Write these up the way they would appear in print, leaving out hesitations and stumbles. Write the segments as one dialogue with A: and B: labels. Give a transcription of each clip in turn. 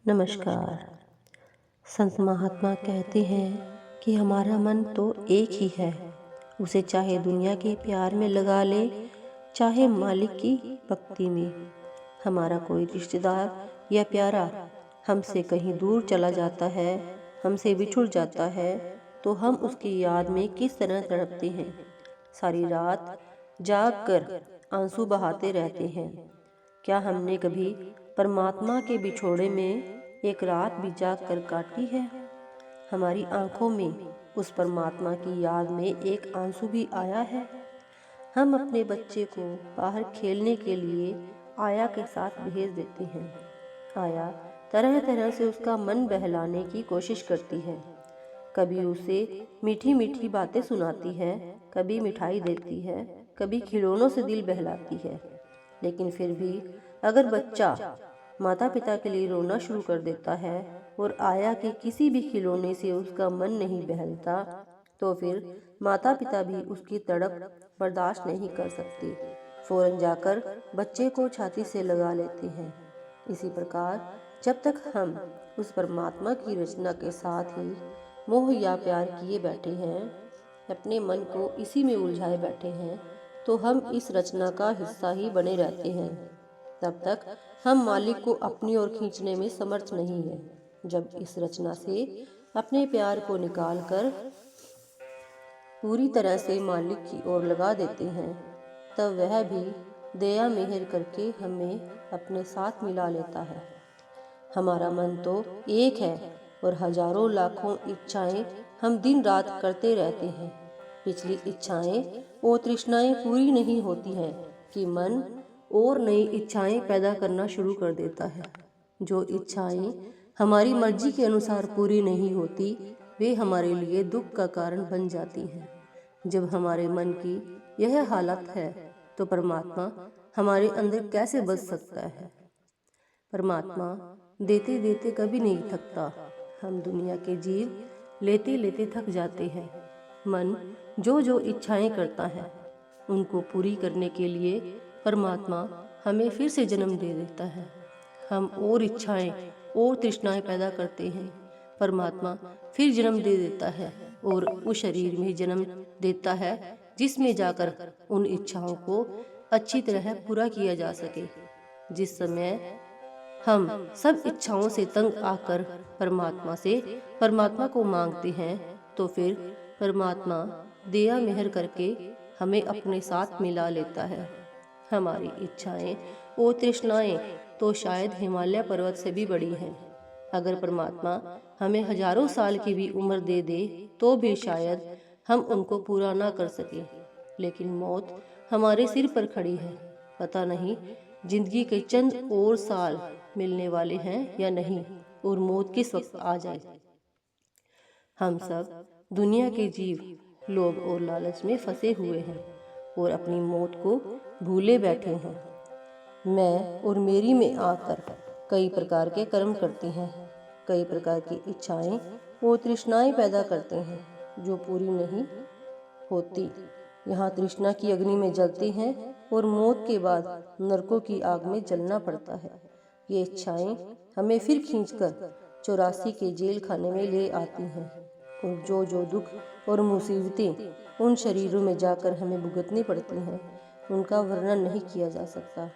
A: नमस्कार। संत महात्मा कहते हैं कि हमारा मन तो एक ही है, उसे चाहे दुनिया के प्यार में लगा ले, चाहे मालिक की भक्ति में। हमारा कोई रिश्तेदार या प्यारा हमसे कहीं दूर चला जाता है, हमसे बिछुड़ जाता है, तो हम उसकी याद में किस तरह तड़पते हैं। सारी रात जाग कर आंसू बहाते रहते हैं। क्या हमने कभी परमात्मा के बिछोड़े में एक रात भी जाग कर काटी है? हमारी आंखों में उस परमात्मा की याद में एक आंसू भी आया है? हम अपने बच्चे को बाहर खेलने के लिए आया के साथ भेज देते हैं। आया तरह तरह से उसका मन बहलाने की कोशिश करती है। कभी उसे मीठी मीठी बातें सुनाती है, कभी मिठाई देती है, कभी खिलौनों से दिल बहलाती है। लेकिन फिर भी अगर बच्चा माता पिता के लिए रोना शुरू कर देता है और आया कि किसी भी खिलौने से उसका मन नहीं बहलता, तो फिर माता पिता भी उसकी तड़प बर्दाश्त नहीं कर सकते। फौरन जाकर बच्चे को छाती से लगा लेते हैं। इसी प्रकार जब तक हम उस परमात्मा की रचना के साथ ही मोह या प्यार किए बैठे हैं, अपने मन को इसी में उलझाए बैठे हैं, तो हम इस रचना का हिस्सा ही बने रहते हैं। तब तक हम मालिक को अपनी ओर खींचने में समर्थ नहीं है। जब इस रचना से अपने प्यार को निकालकर पूरी तरह से मालिक की ओर लगा देते हैं, तब वह भी दया मेहर करके हमें अपने साथ मिला लेता है। हमारा मन तो एक है और हजारों लाखों इच्छाएं हम दिन रात करते रहते हैं। पिछली इच्छाएं और तृष्णाएं पूरी नहीं होती हैं कि मन और नई इच्छाएं पैदा करना शुरू कर देता है। जो इच्छाएं हमारी मर्जी के अनुसार पूरी नहीं होती, वे हमारे लिए दुख का कारण बन जाती हैं। जब हमारे मन की यह हालत है, तो परमात्मा हमारे अंदर कैसे बस सकता है? परमात्मा देते देते कभी नहीं थकता। हम दुनिया के जीव लेते लेते थक जाते हैं। मन जो इच्छाएं करता है, उनको पूरी करने के लिए परमात्मा हमें फिर से जन्म दे देता है। हम और इच्छाएं और तृष्णाएं पैदा करते हैं। परमात्मा फिर जन्म दे देता है और उस शरीर में जन्म देता है जिसमें जाकर उन इच्छाओं को अच्छी तरह पूरा किया जा सके। जिस समय हम सब इच्छाओं से तंग आकर परमात्मा को मांगते हैं, तो फिर परमात्मा दया मेहर करके हमें अपने साथ मिला लेता है। हमारी इच्छाएं और तृष्णाएं तो शायद हिमालय पर्वत से भी बड़ी हैं। अगर परमात्मा हमें हजारों साल की भी उम्र दे दे, तो भी शायद हम उनको पूरा ना कर सके। लेकिन मौत हमारे सिर पर खड़ी है। पता नहीं जिंदगी के चंद और साल मिलने वाले हैं या नहीं, और मौत किस वक्त आ जाए। हम सब दुनिया के जीव लोभ और लालच में फंसे हुए हैं और अपनी मौत को भूले बैठे हैं। मैं और मेरी में आकर कई प्रकार के कर्म करते हैं, कई प्रकार की इच्छाएं और तृष्णाएं पैदा करते हैं जो पूरी नहीं होती। यहाँ तृष्णा की अग्नि में जलते हैं और मौत के बाद नरकों की आग में जलना पड़ता है। ये इच्छाएं हमें फिर खींचकर 84 के जेल खाने में ले आती हैं, और जो दुख और मुसीबतें उन शरीरों में जाकर हमें भुगतनी पड़ती हैं, उनका वर्णन नहीं किया जा सकता।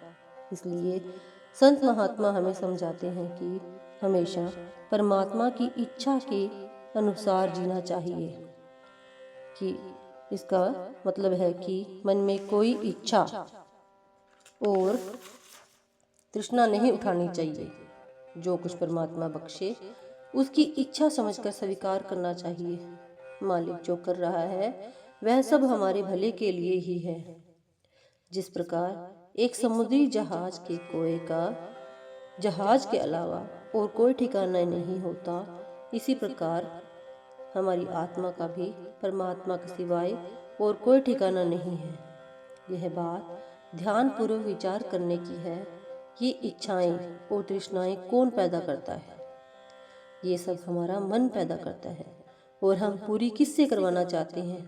A: इसलिए संत महात्मा हमें समझाते हैं कि हमेशा परमात्मा की इच्छा के अनुसार जीना चाहिए। कि इसका मतलब है कि मन में कोई इच्छा और तृष्णा नहीं उठानी चाहिए। जो कुछ परमात्मा बख्शे उसकी इच्छा समझकर स्वीकार करना चाहिए। मालिक जो कर रहा है वह सब हमारे भले के लिए ही है। जिस प्रकार एक समुद्री जहाज के कोए का जहाज के अलावा और कोई ठिकाना नहीं होता, इसी प्रकार हमारी आत्मा का भी परमात्मा के सिवाय और कोई ठिकाना नहीं है। यह बात ध्यान पूर्वक विचार करने की है। ये इच्छाएं और तृष्णाएं कौन पैदा करता है? ये सब हमारा मन पैदा करता है, और हम पूरी किससे करवाना चाहते हैं?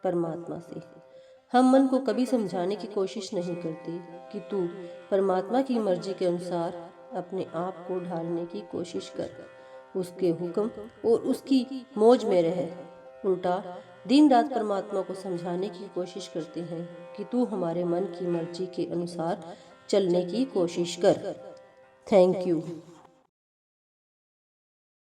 A: परमात्मा से। हम मन को कभी समझाने की कोशिश नहीं करते कि तू परमात्मा की मर्जी के अनुसार अपने आप को ढालने की कोशिश कर, उसके हुक्म और उसकी मौज में रह। उल्टा दिन रात परमात्मा को समझाने की कोशिश करते हैं कि तू हमारे मन की मर्जी के अनुसार चलने की कोशिश कर। Thank you.